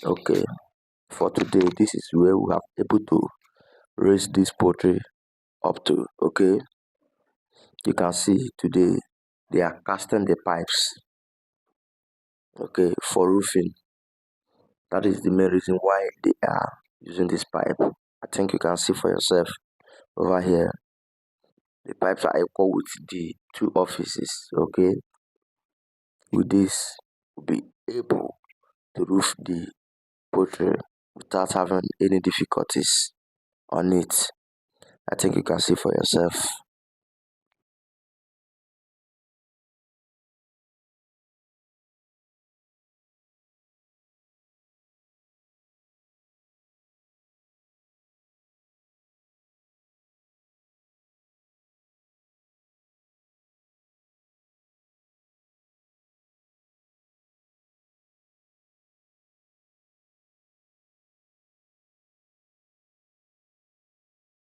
Okay, for today, this is where we have able to raise this poultry up to. Okay, you can see today they are casting the pipes. Okay, for roofing. That is the main reason why they are using this pipe. I think you can see for yourself over here. The pipes are equal with the two offices. Okay, with this, we'll be able to roof the poultry without having any difficulties on it. I think you can see for yourself.